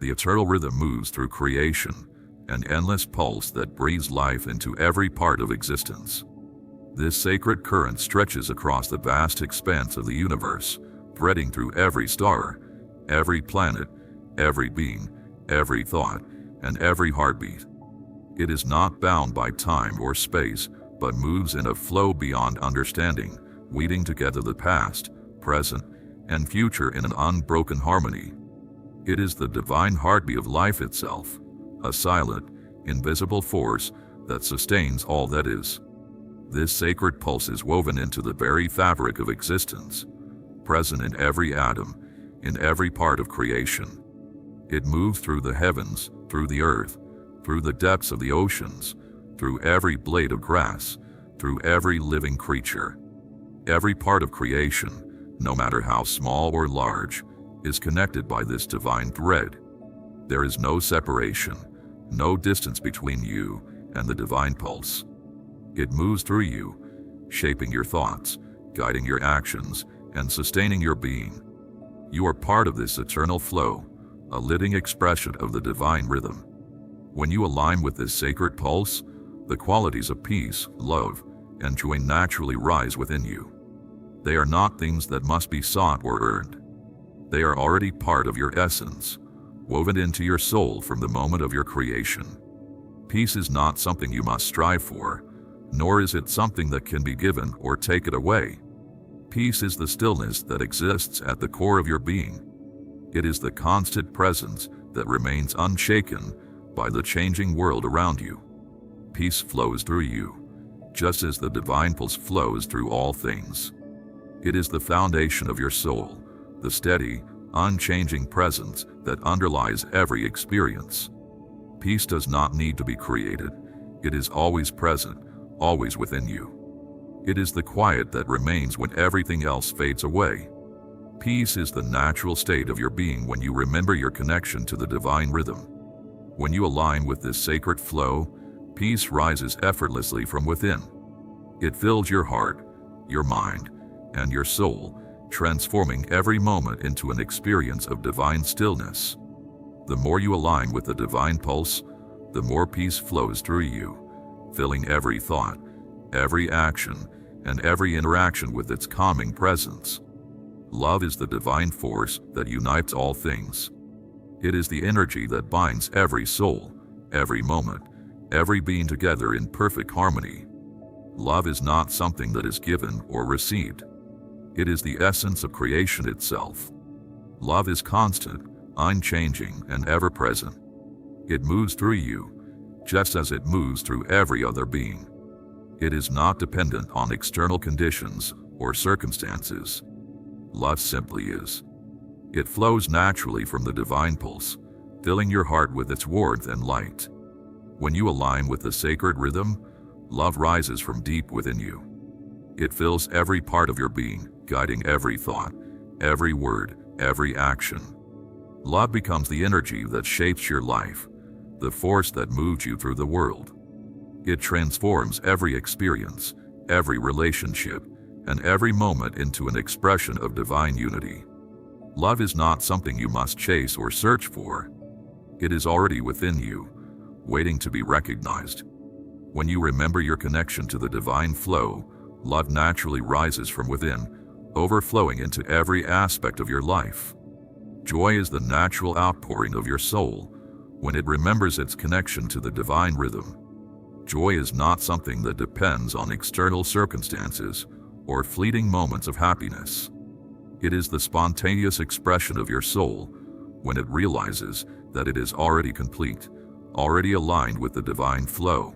The eternal rhythm moves through creation, an endless pulse that breathes life into every part of existence. This sacred current stretches across the vast expanse of the universe, threading through every star, every planet, every being, every thought, and every heartbeat. It is not bound by time or space, but moves in a flow beyond understanding, weaving together the past, present, and future in an unbroken harmony. It is the divine heartbeat of life itself, a silent, invisible force that sustains all that is. This sacred pulse is woven into the very fabric of existence, present in every atom, in every part of creation. It moves through the heavens, through the earth, through the depths of the oceans, through every blade of grass, through every living creature. Every part of creation, no matter how small or large, is connected by this divine thread. There is no separation, no distance between you and the divine pulse. It moves through you, shaping your thoughts, guiding your actions, and sustaining your being. You are part of this eternal flow, a living expression of the divine rhythm. When you align with this sacred pulse, the qualities of peace, love, and joy naturally rise within you. They are not things that must be sought or earned. They are already part of your essence, woven into your soul from the moment of your creation. Peace is not something you must strive for, nor is it something that can be given or taken away. Peace is the stillness that exists at the core of your being. It is the constant presence that remains unshaken by the changing world around you. Peace flows through you, just as the divine pulse flows through all things. It is the foundation of your soul, the steady, unchanging presence that underlies every experience. Peace does not need to be created. It is always present, always within you. It is the quiet that remains when everything else fades away. Peace is the natural state of your being when you remember your connection to the divine rhythm. When you align with this sacred flow, peace rises effortlessly from within. It fills your heart, your mind, and your soul, transforming every moment into an experience of divine stillness. The more you align with the divine pulse, the more peace flows through you, filling every thought, every action, and every interaction with its calming presence. Love is the divine force that unites all things. It is the energy that binds every soul, every moment, every being together in perfect harmony. Love is not something that is given or received. It is the essence of creation itself. Love is constant, unchanging, and ever-present. It moves through you, just as it moves through every other being. It is not dependent on external conditions or circumstances. Love simply is. It flows naturally from the divine pulse, filling your heart with its warmth and light. When you align with the sacred rhythm, love rises from deep within you. It fills every part of your being, guiding every thought, every word, every action. Love becomes the energy that shapes your life, the force that moves you through the world. It transforms every experience, every relationship, and every moment into an expression of divine unity. Love is not something you must chase or search for. It is already within you, waiting to be recognized. When you remember your connection to the divine flow, love naturally rises from within, overflowing into every aspect of your life. Joy is the natural outpouring of your soul when it remembers its connection to the divine rhythm. Joy is not something that depends on external circumstances or fleeting moments of happiness. It is the spontaneous expression of your soul when it realizes that it is already complete, already aligned with the divine flow.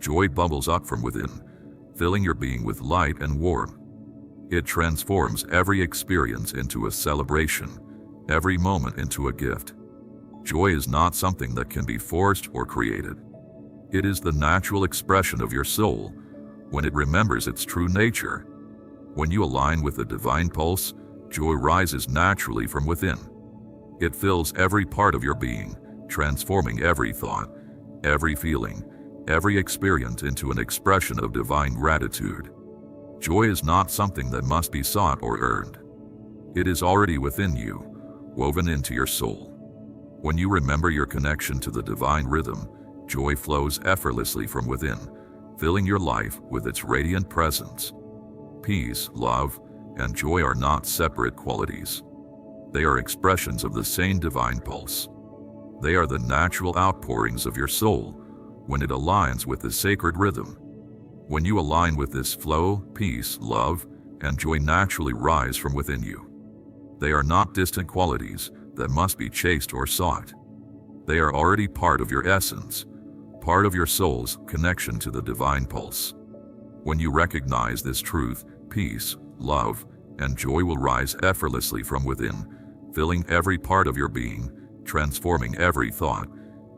Joy bubbles up from within, filling your being with light and warmth. It transforms every experience into a celebration, every moment into a gift. Joy is not something that can be forced or created. It is the natural expression of your soul when it remembers its true nature. When you align with the divine pulse, joy rises naturally from within. It fills every part of your being, transforming every thought, every feeling, every experience into an expression of divine gratitude. Joy is not something that must be sought or earned. It is already within you, woven into your soul. When you remember your connection to the divine rhythm, joy flows effortlessly from within, filling your life with its radiant presence. Peace, love, and joy are not separate qualities. They are expressions of the same divine pulse. They are the natural outpourings of your soul when it aligns with the sacred rhythm. When you align with this flow, peace, love, and joy naturally rise from within you. They are not distant qualities that must be chased or sought. They are already part of your essence, part of your soul's connection to the divine pulse. When you recognize this truth, peace, love, and joy will rise effortlessly from within, filling every part of your being, transforming every thought,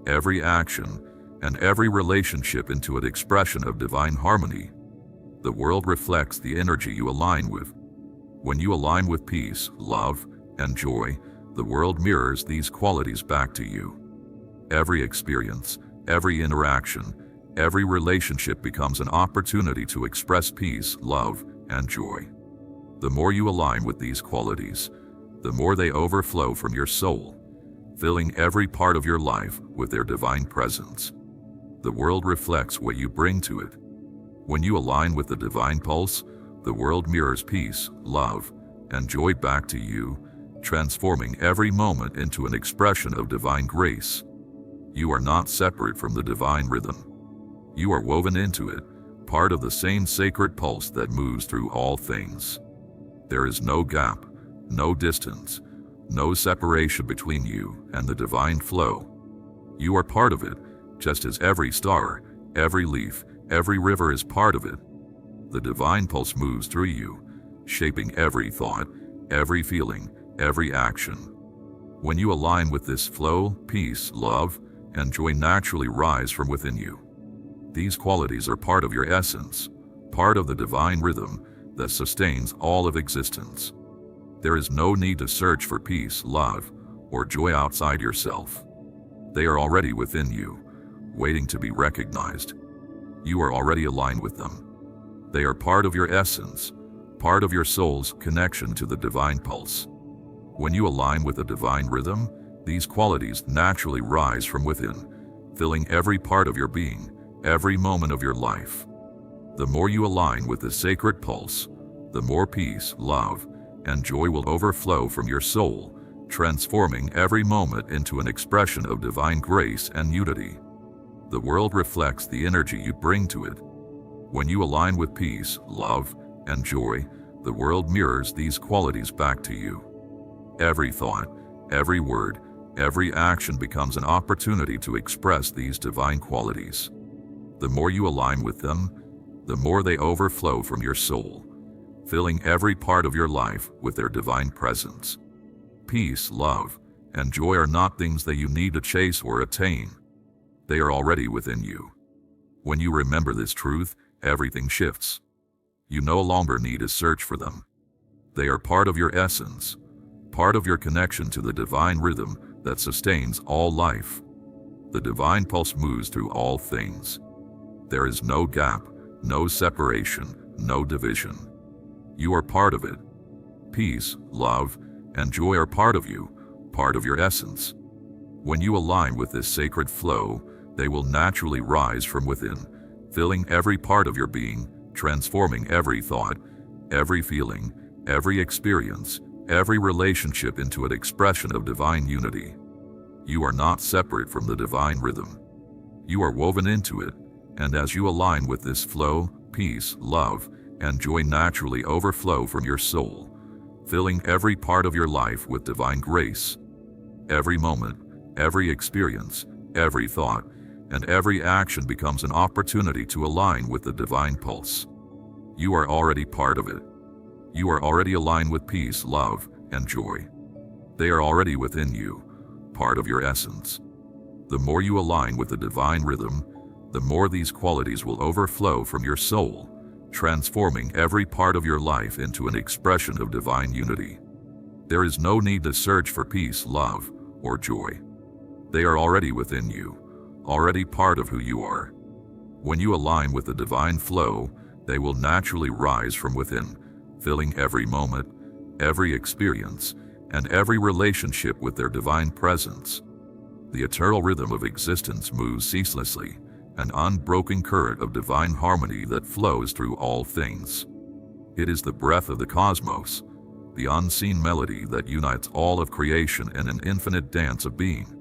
every action, and every relationship into an expression of divine harmony. The world reflects the energy you align with. When you align with peace, love, and joy, the world mirrors these qualities back to you. Every experience, every interaction, every relationship becomes an opportunity to express peace, love, and joy. The more you align with these qualities, the more they overflow from your soul, filling every part of your life with their divine presence. The world reflects what you bring to it. When you align with the divine pulse, the world mirrors peace, love, and joy back to you, transforming every moment into an expression of divine grace. You are not separate from the divine rhythm. You are woven into it, part of the same sacred pulse that moves through all things. There is no gap, no distance, no separation between you and the divine flow. You are part of it, just as every star, every leaf, every river is part of it. The divine pulse moves through you, shaping every thought, every feeling, every action. When you align with this flow, peace, love, and joy naturally rise from within you. These qualities are part of your essence, part of the divine rhythm that sustains all of existence. There is no need to search for peace, love, or joy outside yourself. They are already within you, waiting to be recognized. You are already aligned with them. They are part of your essence, part of your soul's connection to the divine pulse. When you align with the divine rhythm, these qualities naturally rise from within, filling every part of your being, every moment of your life. The more you align with the sacred pulse, the more peace, love, and joy will overflow from your soul, transforming every moment into an expression of divine grace and unity. The world reflects the energy you bring to it. When you align with peace, love, and joy, the world mirrors these qualities back to you. Every thought, every word, every action becomes an opportunity to express these divine qualities. The more you align with them, the more they overflow from your soul, filling every part of your life with their divine presence. Peace, love, and joy are not things that you need to chase or attain. They are already within you. When you remember this truth, everything shifts. You no longer need to search for them. They are part of your essence, part of your connection to the divine rhythm that sustains all life. The divine pulse moves through all things. There is no gap, no separation, no division. You are part of it. Peace, love, and joy are part of you, part of your essence. When you align with this sacred flow, they will naturally rise from within, filling every part of your being, transforming every thought, every feeling, every experience, every relationship into an expression of divine unity. You are not separate from the divine rhythm. You are woven into it, and as you align with this flow, peace, love, and joy naturally overflow from your soul, filling every part of your life with divine grace. Every moment, every experience, every thought, and every action becomes an opportunity to align with the divine pulse. You are already part of it. You are already aligned with peace, love, and joy. They are already within you, part of your essence. The more you align with the divine rhythm, the more these qualities will overflow from your soul, transforming every part of your life into an expression of divine unity. There is no need to search for peace, love, or joy. They are already within you, already part of who you are. When you align with the divine flow, they will naturally rise from within, filling every moment, every experience, and every relationship with their divine presence. The eternal rhythm of existence moves ceaselessly, an unbroken current of divine harmony that flows through all things. It is the breath of the cosmos, the unseen melody that unites all of creation in an infinite dance of being.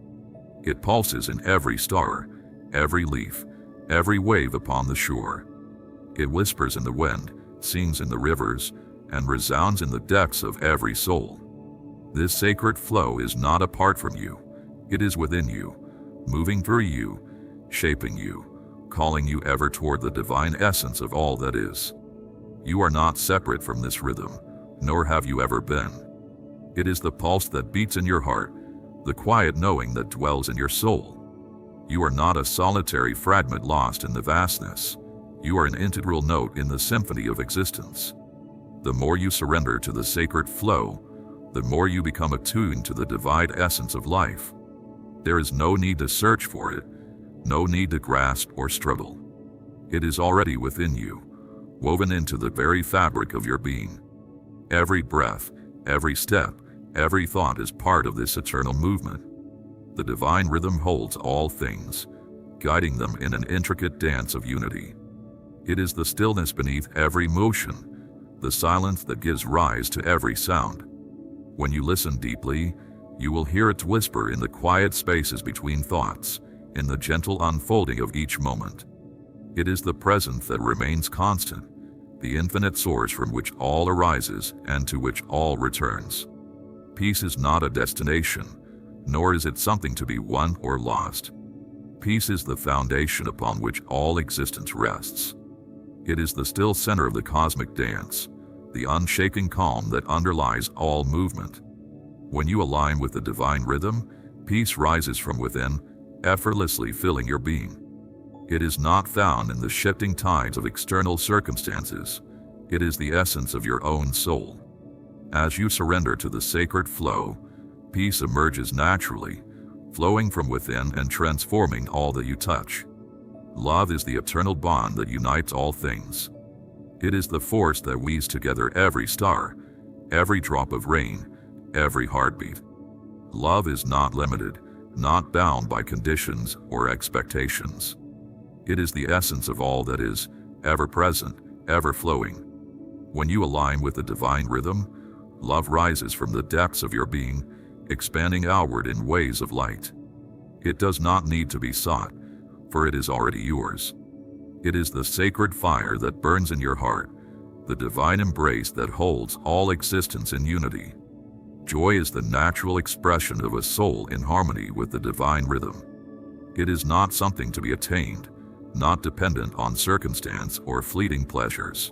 It pulses in every star, every leaf, every wave upon the shore. It whispers in the wind, sings in the rivers, and resounds in the depths of every soul. This sacred flow is not apart from you. It is within you, moving through you, shaping you, calling you ever toward the divine essence of all that is. You are not separate from this rhythm, nor have you ever been. It is the pulse that beats in your heart, the quiet knowing that dwells in your soul. You are not a solitary fragment lost in the vastness. You are an integral note in the symphony of existence. The more you surrender to the sacred flow, the more you become attuned to the divine essence of life. There is no need to search for it, no need to grasp or struggle. It is already within you, woven into the very fabric of your being. Every breath, every step, every thought is part of this eternal movement. The divine rhythm holds all things, guiding them in an intricate dance of unity. It is the stillness beneath every motion, the silence that gives rise to every sound. When you listen deeply, you will hear it whisper in the quiet spaces between thoughts, in the gentle unfolding of each moment. It is the present that remains constant, the infinite source from which all arises and to which all returns. Peace is not a destination, nor is it something to be won or lost. Peace is the foundation upon which all existence rests. It is the still center of the cosmic dance, the unshaken calm that underlies all movement. When you align with the divine rhythm, peace rises from within, effortlessly filling your being. It is not found in the shifting tides of external circumstances. It is the essence of your own soul. As you surrender to the sacred flow, peace emerges naturally, flowing from within and transforming all that you touch. Love is the eternal bond that unites all things. It is the force that weaves together every star, every drop of rain, every heartbeat. Love is not limited, not bound by conditions or expectations. It is the essence of all that is, ever present, ever flowing. When you align with the divine rhythm, love rises from the depths of your being, expanding outward in ways of light. It does not need to be sought, for it is already yours. It is the sacred fire that burns in your heart, the divine embrace that holds all existence in unity. Joy is the natural expression of a soul in harmony with the divine rhythm. It is not something to be attained, not dependent on circumstance or fleeting pleasures.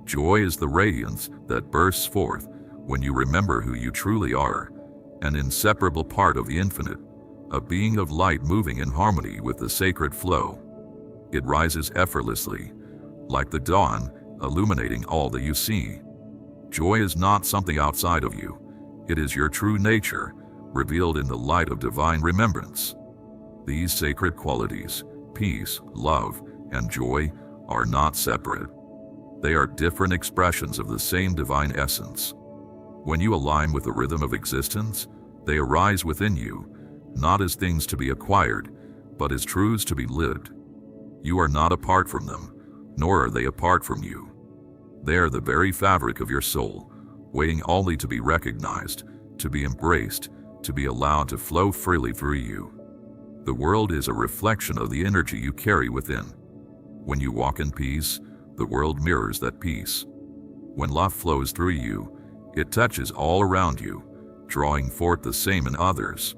Joy is the radiance that bursts forth when you remember who you truly are, an inseparable part of the infinite, a being of light moving in harmony with the sacred flow. It rises effortlessly, like the dawn, illuminating all that you see. Joy is not something outside of you. It is your true nature, revealed in the light of divine remembrance. These sacred qualities, peace, love, and joy, are not separate. They are different expressions of the same divine essence. When you align with the rhythm of existence, they arise within you, not as things to be acquired, but as truths to be lived. You are not apart from them, nor are they apart from you. They are the very fabric of your soul, waiting only to be recognized, to be embraced, to be allowed to flow freely through you. The world is a reflection of the energy you carry within. When you walk in peace, the world mirrors that peace. When love flows through you, it touches all around you, drawing forth the same in others.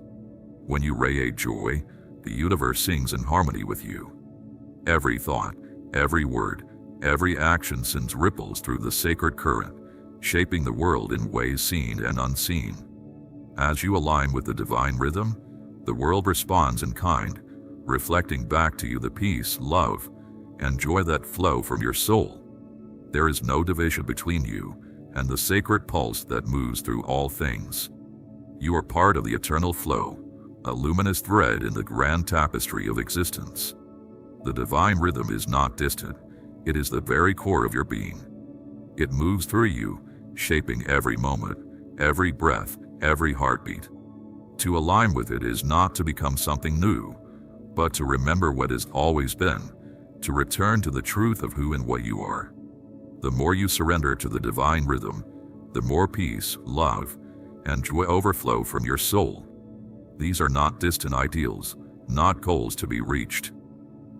When you radiate joy, the universe sings in harmony with you. Every thought, every word, every action sends ripples through the sacred current, shaping the world in ways seen and unseen. As you align with the divine rhythm, the world responds in kind, reflecting back to you the peace, love, and joy that flow from your soul. There is no division between you and the sacred pulse that moves through all things. You are part of the eternal flow, a luminous thread in the grand tapestry of existence. The divine rhythm is not distant, it is the very core of your being. It moves through you, shaping every moment, every breath, every heartbeat. To align with it is not to become something new, but to remember what has always been, to return to the truth of who and what you are. The more you surrender to the divine rhythm, the more peace, love, and joy overflow from your soul. These are not distant ideals, not goals to be reached.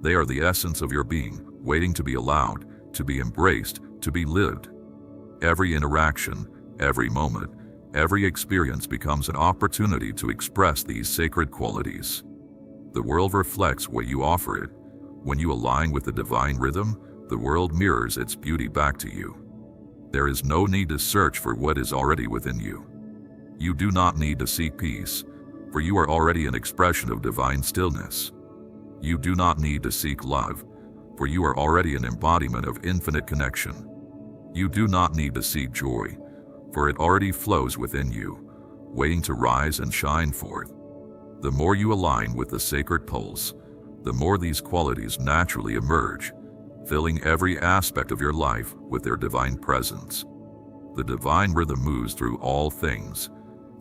They are the essence of your being, waiting to be allowed, to be embraced, to be lived. Every interaction, every moment, every experience becomes an opportunity to express these sacred qualities. The world reflects what you offer it. When you align with the divine rhythm, the world mirrors its beauty back to you. There is no need to search for what is already within you. You do not need to seek peace, for you are already an expression of divine stillness. You do not need to seek love, for you are already an embodiment of infinite connection. You do not need to seek joy, for it already flows within you, waiting to rise and shine forth. The more you align with the sacred pulse, the more these qualities naturally emerge, filling every aspect of your life with their divine presence. The divine rhythm moves through all things,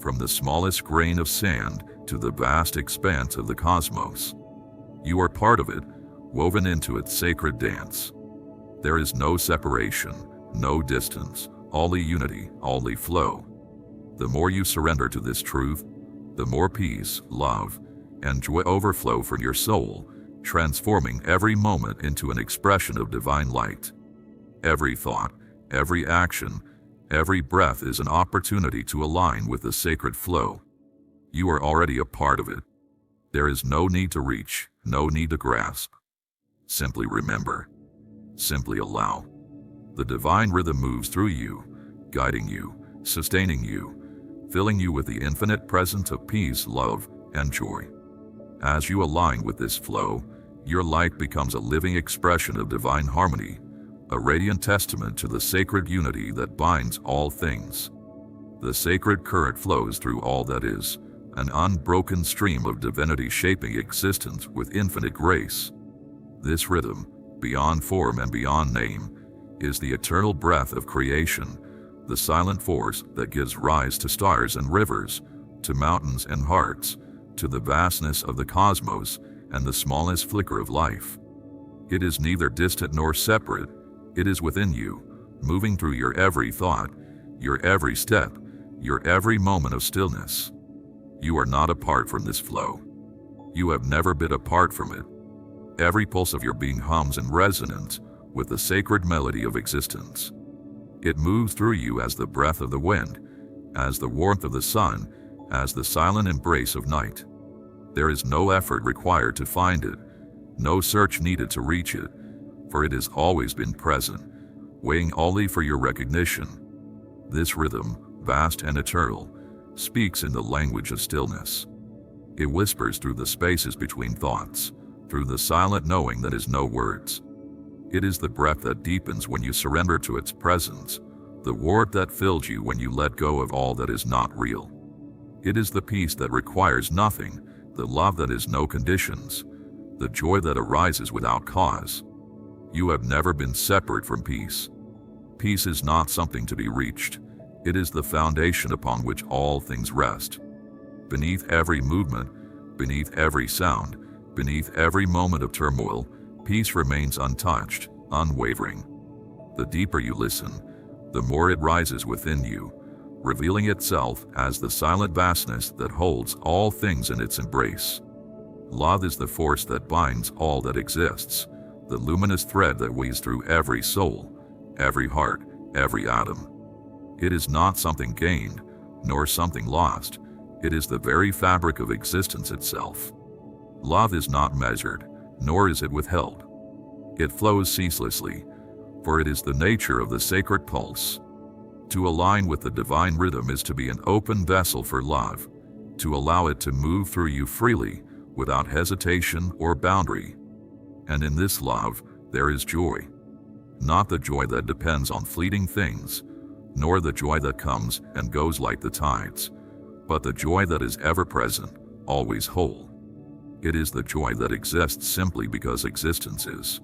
from the smallest grain of sand to the vast expanse of the cosmos. You are part of it, woven into its sacred dance. There is no separation, no distance, only unity, only flow. The more you surrender to this truth, the more peace, love, and joy overflow from your soul, transforming every moment into an expression of divine light. Every thought, every action, every breath is an opportunity to align with the sacred flow. You are already a part of it. There is no need to reach, no need to grasp. Simply remember. Simply allow. The divine rhythm moves through you, guiding you, sustaining you, filling you with the infinite presence of peace, love, and joy. As you align with this flow, your life becomes a living expression of divine harmony, a radiant testament to the sacred unity that binds all things. The sacred current flows through all that is, an unbroken stream of divinity shaping existence with infinite grace. This rhythm, beyond form and beyond name, is the eternal breath of creation, the silent force that gives rise to stars and rivers, to mountains and hearts, to the vastness of the cosmos and the smallest flicker of life. It is neither distant nor separate. It is within you, moving through your every thought, your every step, your every moment of stillness. You are not apart from this flow. You have never been apart from it. Every pulse of your being hums in resonance with the sacred melody of existence. It moves through you as the breath of the wind, as the warmth of the sun, as the silent embrace of night. There is no effort required to find it, no search needed to reach it, for it has always been present, waiting only for your recognition. This rhythm, vast and eternal, speaks in the language of stillness. It whispers through the spaces between thoughts, through the silent knowing that is no words. It is the breath that deepens when you surrender to its presence, the warmth that fills you when you let go of all that is not real. It is the peace that requires nothing, the love that is no conditions, the joy that arises without cause. You have never been separate from peace. Peace is not something to be reached. It is the foundation upon which all things rest. Beneath every movement, beneath every sound, beneath every moment of turmoil, peace remains untouched, unwavering. The deeper you listen, the more it rises within you, revealing itself as the silent vastness that holds all things in its embrace. Love is the force that binds all that exists, the luminous thread that weaves through every soul, every heart, every atom. It is not something gained, nor something lost. It is the very fabric of existence itself. Love is not measured, nor is it withheld. It flows ceaselessly, for it is the nature of the sacred pulse. To align with the divine rhythm is to be an open vessel for love, to allow it to move through you freely, without hesitation or boundary. And in this love, there is joy. Not the joy that depends on fleeting things, nor the joy that comes and goes like the tides, but the joy that is ever present, always whole. It is the joy that exists simply because existence is.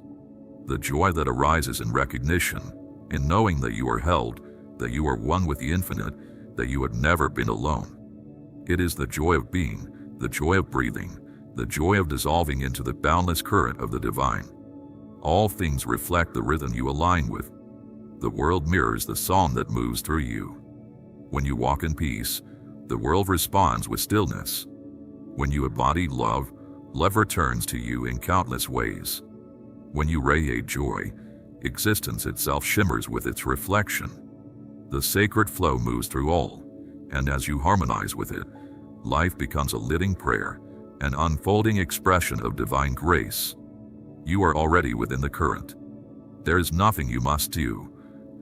The joy that arises in recognition, in knowing that you are held, that you are one with the infinite, that you have never been alone. It is the joy of being, the joy of breathing, the joy of dissolving into the boundless current of the divine. All things reflect the rhythm you align with. The world mirrors the song that moves through you. When you walk in peace, the world responds with stillness. When you embody love, love returns to you in countless ways. When you radiate joy, existence itself shimmers with its reflection. The sacred flow moves through all, and as you harmonize with it, life becomes a living prayer, an unfolding expression of divine grace. You are already within the current. There is nothing you must do,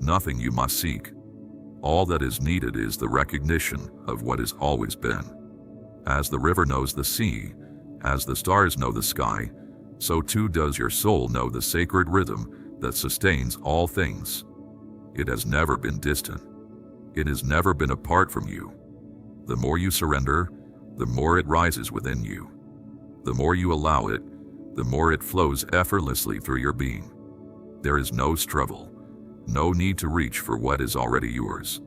nothing you must seek. All that is needed is the recognition of what has always been. As the river knows the sea, as the stars know the sky, so too does your soul know the sacred rhythm that sustains all things. It has never been distant. It has never been apart from you. The more you surrender, the more it rises within you. The more you allow it, the more it flows effortlessly through your being. There is no struggle, no need to reach for what is already yours.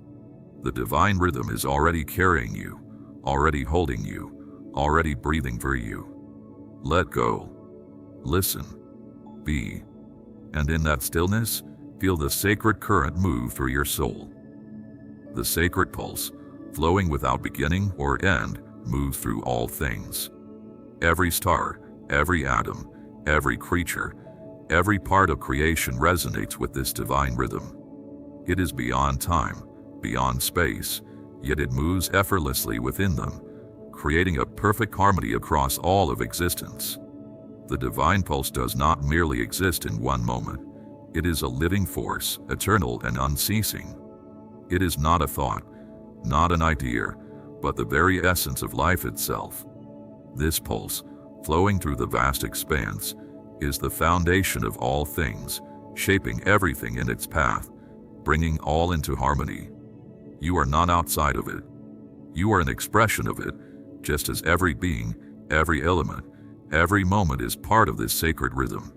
The divine rhythm is already carrying you, already holding you, already breathing for you. Let go. Listen. Be. And in that stillness, feel the sacred current move through your soul. The sacred pulse, flowing without beginning or end, moves through all things. Every star, every atom, every creature, every part of creation resonates with this divine rhythm. It is beyond time, beyond space, yet it moves effortlessly within them, creating a perfect harmony across all of existence. The divine pulse does not merely exist in one moment. It is a living force, eternal and unceasing. It is not a thought, not an idea, but the very essence of life itself. This pulse, flowing through the vast expanse, is the foundation of all things, shaping everything in its path, bringing all into harmony. You are not outside of it. You are an expression of it, just as every being, every element, every moment is part of this sacred rhythm.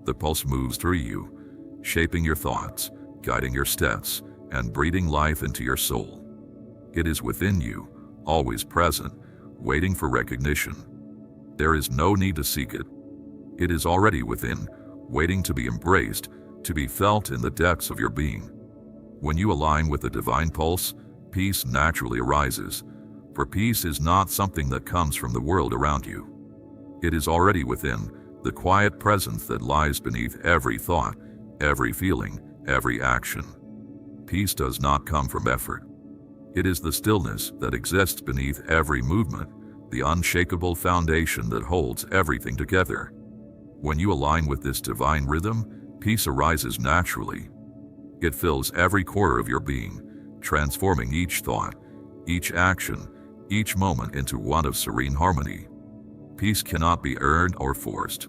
The pulse moves through you, shaping your thoughts, guiding your steps, and breathing life into your soul. It is within you, always present, waiting for recognition. There is no need to seek it. It is already within, waiting to be embraced, to be felt in the depths of your being. When you align with the divine pulse, peace naturally arises, for peace is not something that comes from the world around you. It is already within, the quiet presence that lies beneath every thought, every feeling, every action. Peace does not come from effort. It is the stillness that exists beneath every movement, the unshakable foundation that holds everything together. When you align with this divine rhythm, peace arises naturally. It fills every core of your being, transforming each thought, each action, each moment into one of serene harmony. Peace cannot be earned or forced.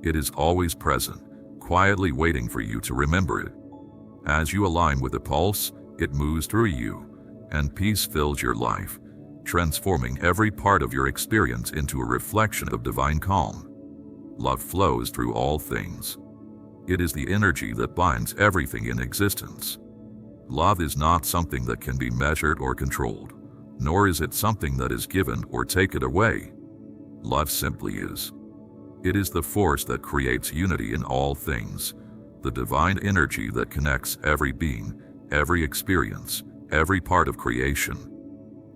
It is always present, quietly waiting for you to remember it. As you align with the pulse, it moves through you, and peace fills your life, transforming every part of your experience into a reflection of divine calm. Love flows through all things. It is the energy that binds everything in existence. Love is not something that can be measured or controlled, nor is it something that is given or taken away. Love simply is. It is the force that creates unity in all things, the divine energy that connects every being, every experience, every part of creation.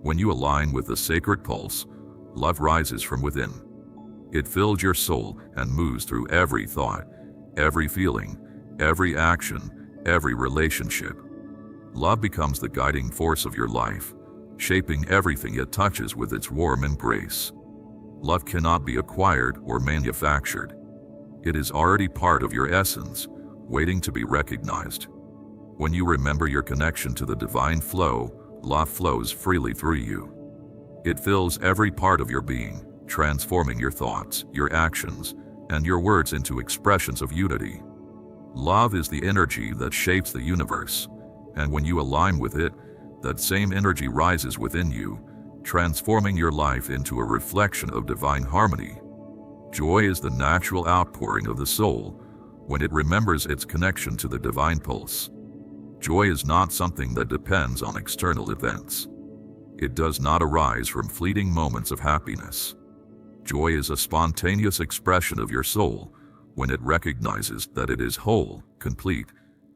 When you align with the sacred pulse, love rises from within. It fills your soul and moves through every thought, every feeling, every action, every relationship. Love becomes the guiding force of your life, shaping everything it touches with its warm embrace. Love cannot be acquired or manufactured. It is already part of your essence, waiting to be recognized. When you remember your connection to the divine flow, love flows freely through you. It fills every part of your being, transforming your thoughts, your actions, and your words into expressions of unity. Love is the energy that shapes the universe, and when you align with it, that same energy rises within you, transforming your life into a reflection of divine harmony. Joy is the natural outpouring of the soul when it remembers its connection to the divine pulse. Joy is not something that depends on external events. It does not arise from fleeting moments of happiness. Joy is a spontaneous expression of your soul when it recognizes that it is whole, complete,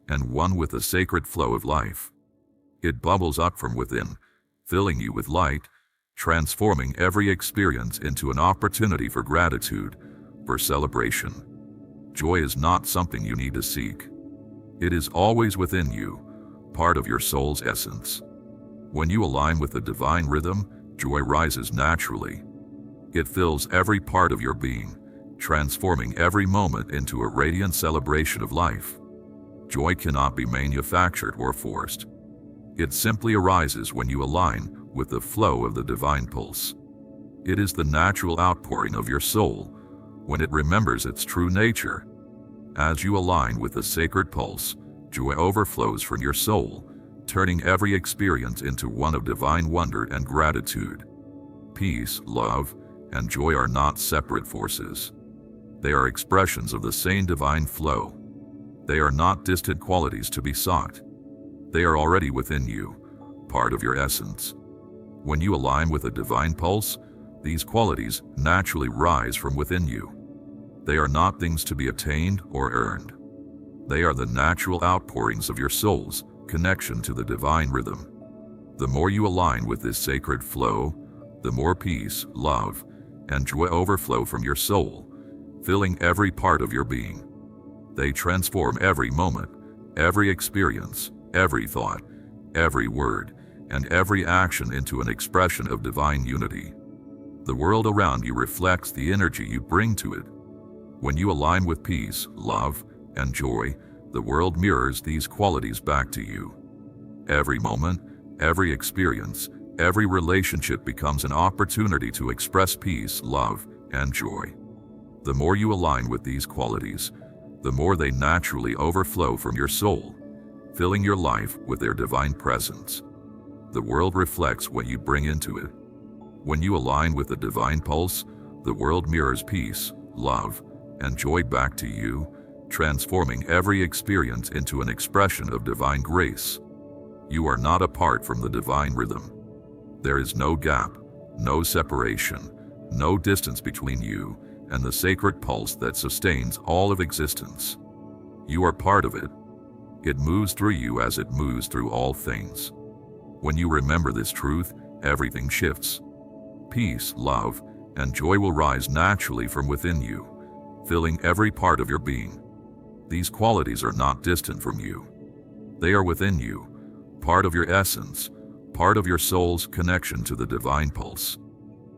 and one with the sacred flow of life. It bubbles up from within, filling you with light, transforming every experience into an opportunity for gratitude, for celebration. Joy is not something you need to seek. It is always within you, part of your soul's essence. When you align with the divine rhythm, joy rises naturally. It fills every part of your being, transforming every moment into a radiant celebration of life. Joy cannot be manufactured or forced. It simply arises when you align with the flow of the divine pulse. It is the natural outpouring of your soul when it remembers its true nature. As you align with the sacred pulse, joy overflows from your soul, turning every experience into one of divine wonder and gratitude. Peace, love, and joy are not separate forces. They are expressions of the same divine flow. They are not distant qualities to be sought. They are already within you, part of your essence. When you align with a divine pulse, these qualities naturally rise from within you. They are not things to be attained or earned. They are the natural outpourings of your soul's connection to the divine rhythm. The more you align with this sacred flow, the more peace, love, and joy overflow from your soul, filling every part of your being. They transform every moment, every experience, every thought, every word, and every action into an expression of divine unity. The world around you reflects the energy you bring to it. When you align with peace, love, and joy, the world mirrors these qualities back to you. Every moment, every experience, every relationship becomes an opportunity to express peace, love, and joy. The more you align with these qualities, the more they naturally overflow from your soul, filling your life with their divine presence. The world reflects what you bring into it. When you align with the divine pulse, the world mirrors peace, love, and joy back to you, transforming every experience into an expression of divine grace. You are not apart from the divine rhythm. There is no gap, no separation, no distance between you and the sacred pulse that sustains all of existence. You are part of it. It moves through you as it moves through all things. When you remember this truth, everything shifts. Peace, love, and joy will rise naturally from within you, filling every part of your being. These qualities are not distant from you. They are within you, part of your essence, part of your soul's connection to the divine pulse.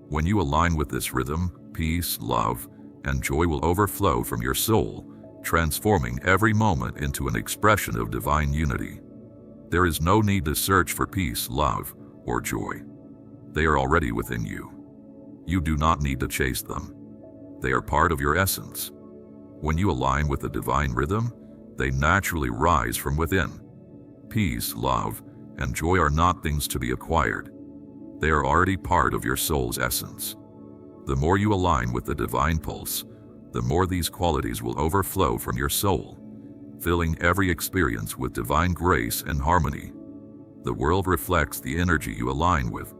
When you align with this rhythm, peace, love, and joy will overflow from your soul, transforming every moment into an expression of divine unity. There is no need to search for peace, love, or joy. They are already within you. You do not need to chase them. They are part of your essence. When you align with the divine rhythm, they naturally rise from within. Peace, love, and joy are not things to be acquired. They are already part of your soul's essence. The more you align with the divine pulse, the more these qualities will overflow from your soul, filling every experience with divine grace and harmony. The world reflects the energy you align with.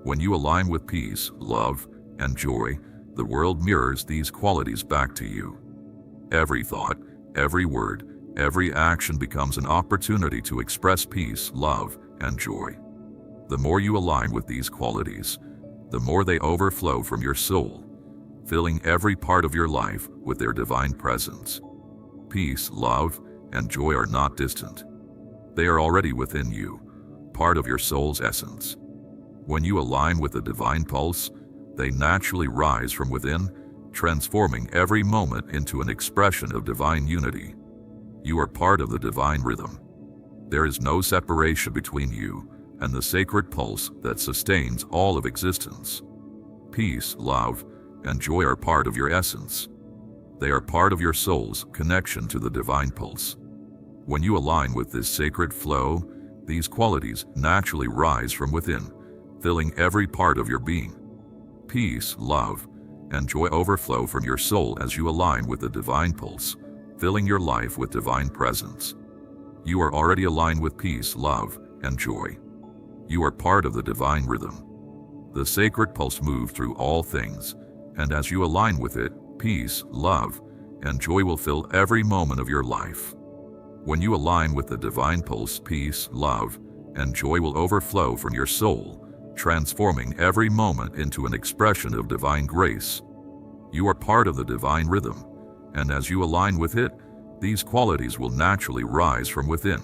When you align with peace, love, and joy, the world mirrors these qualities back to you. Every thought, every word, every action becomes an opportunity to express peace, love, and joy. The more you align with these qualities, the more they overflow from your soul, filling every part of your life with their divine presence. Peace, love, and joy are not distant. They are already within you, part of your soul's essence. When you align with the divine pulse, they naturally rise from within, transforming every moment into an expression of divine unity. You are part of the divine rhythm. There is no separation between you and the sacred pulse that sustains all of existence. Peace, love, and joy are part of your essence. They are part of your soul's connection to the divine pulse. When you align with this sacred flow, these qualities naturally rise from within, filling every part of your being. Peace, love, and joy overflow from your soul as you align with the divine pulse, filling your life with divine presence. You are already aligned with peace, love, and joy. You are part of the divine rhythm. The sacred pulse moves through all things, and as you align with it, peace, love, and joy will fill every moment of your life. When you align with the divine pulse, peace, love, and joy will overflow from your soul, transforming every moment into an expression of divine grace. You are part of the divine rhythm, and as you align with it, these qualities will naturally rise from within.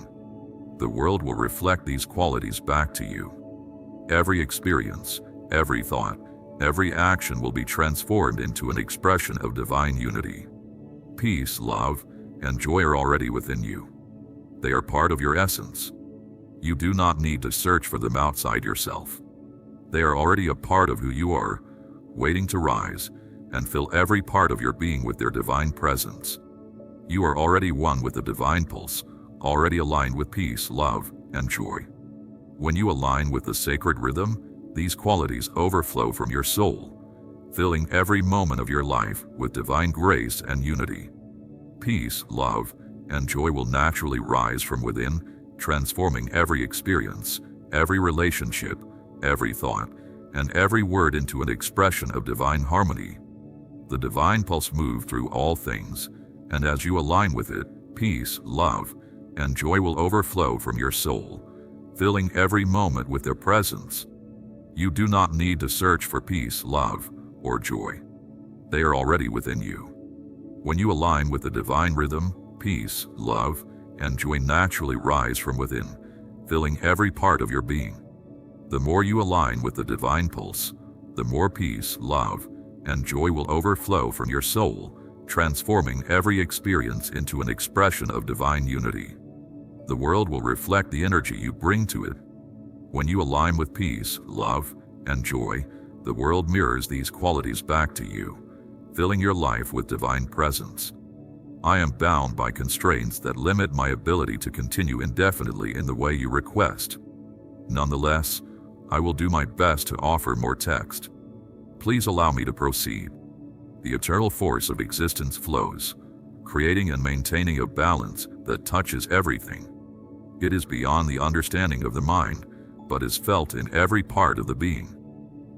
The world will reflect these qualities back to you. Every experience, every thought, every action will be transformed into an expression of divine unity. Peace, love, and joy are already within you. They are part of your essence. You do not need to search for them outside yourself. They are already a part of who you are, waiting to rise and fill every part of your being with their divine presence. You are already one with the divine pulse, already aligned with peace, love, and joy. When you align with the sacred rhythm, these qualities overflow from your soul, filling every moment of your life with divine grace and unity. Peace, love, and joy will naturally rise from within, transforming every experience, every relationship, every thought, and every word into an expression of divine harmony. The divine pulse moves through all things, and as you align with it, peace, love, and joy will overflow from your soul, filling every moment with their presence. You do not need to search for peace, love, or joy. They are already within you. When you align with the divine rhythm, peace, love, and joy naturally rise from within, filling every part of your being. The more you align with the divine pulse, the more peace, love, and joy will overflow from your soul, transforming every experience into an expression of divine unity. The world will reflect the energy you bring to it. When you align with peace, love, and joy, the world mirrors these qualities back to you, filling your life with divine presence. I am bound by constraints that limit my ability to continue indefinitely in the way you request. Nonetheless, I will do my best to offer more text. Please allow me to proceed. The eternal force of existence flows, creating and maintaining a balance that touches everything. It is beyond the understanding of the mind, but is felt in every part of the being.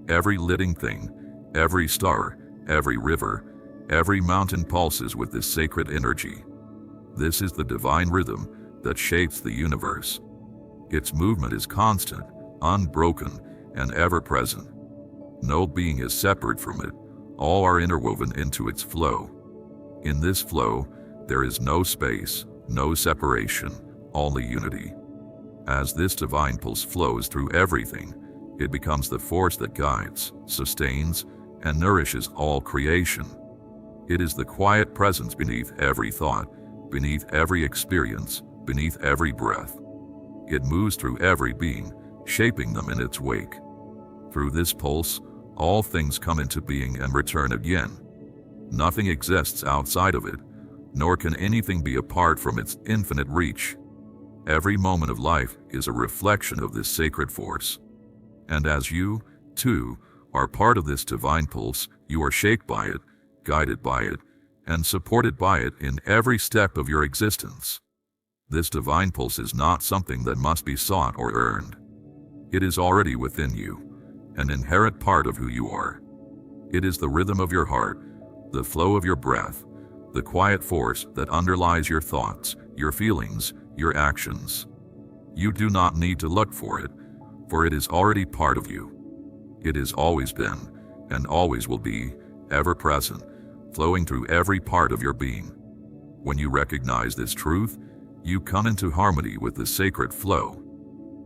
Every living thing, every star, every river, every mountain pulses with this sacred energy. This is the divine rhythm that shapes the universe. Its movement is constant, unbroken, and ever-present. No being is separate from it. All are interwoven into its flow. In this flow, there is no space, no separation, only unity. As this divine pulse flows through everything, it becomes the force that guides, sustains, and nourishes all creation. It is the quiet presence beneath every thought, beneath every experience, beneath every breath. It moves through every being, shaping them in its wake. Through this pulse, all things come into being and return again. Nothing exists outside of it, nor can anything be apart from its infinite reach. Every moment of life is a reflection of this sacred force. And as you, too, are part of this divine pulse, you are shaped by it, guided by it, and supported by it in every step of your existence. This divine pulse is not something that must be sought or earned. It is already within you, an inherent part of who you are. It is the rhythm of your heart, the flow of your breath, the quiet force that underlies your thoughts, your feelings, your actions. You do not need to look for it is already part of you. It has always been, and always will be, ever present, flowing through every part of your being. When you recognize this truth, you come into harmony with the sacred flow.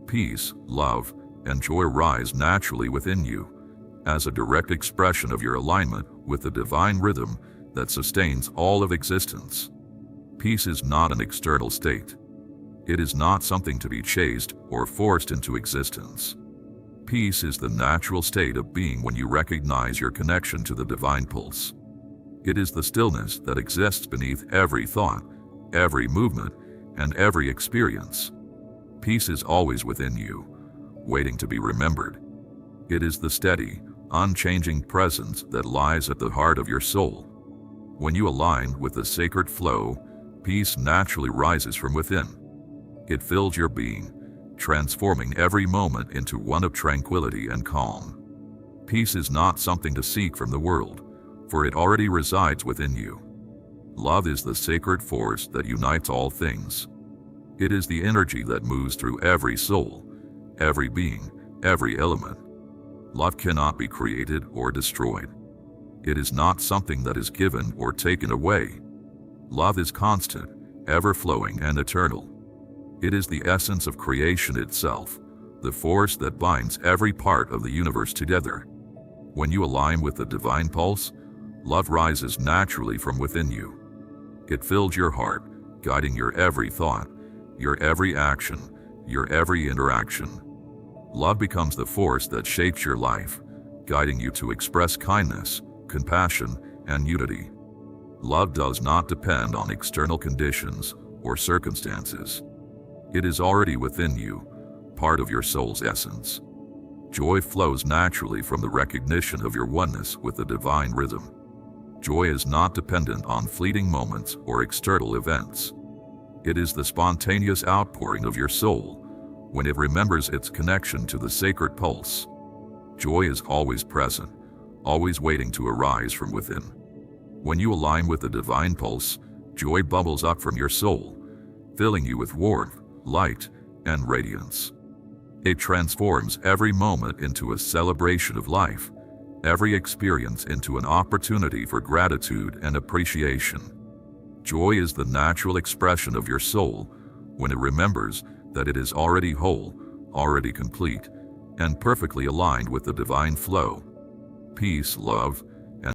Peace, love, and joy rise naturally within you, as a direct expression of your alignment with the divine rhythm that sustains all of existence. Peace is not an external state. It is not something to be chased or forced into existence. Peace is the natural state of being when you recognize your connection to the divine pulse. It is the stillness that exists beneath every thought, every movement, and every experience. Peace is always within you, waiting to be remembered. It is the steady, unchanging presence that lies at the heart of your soul. When you align with the sacred flow, peace naturally rises from within. It fills your being, transforming every moment into one of tranquility and calm. Peace is not something to seek from the world, for it already resides within you. Love is the sacred force that unites all things. It is the energy that moves through every soul, every being, every element. Love cannot be created or destroyed. It is not something that is given or taken away. Love is constant, ever-flowing, and eternal. It is the essence of creation itself, the force that binds every part of the universe together. When you align with the divine pulse, love rises naturally from within you. It fills your heart, guiding your every thought, your every action, your every interaction. Love becomes the force that shapes your life, guiding you to express kindness, compassion, and unity. Love does not depend on external conditions or circumstances. It is already within you, part of your soul's essence. Joy flows naturally from the recognition of your oneness with the divine rhythm. Joy is not dependent on fleeting moments or external events. It is the spontaneous outpouring of your soul when it remembers its connection to the sacred pulse. Joy is always present, always waiting to arise from within. When you align with the divine pulse, joy bubbles up from your soul, filling you with warmth, light, and radiance. It transforms every moment into a celebration of life, every experience into an opportunity for gratitude and appreciation. Joy is the natural expression of your soul when it remembers that it is already whole, already complete, and perfectly aligned with the divine flow. Peace, love,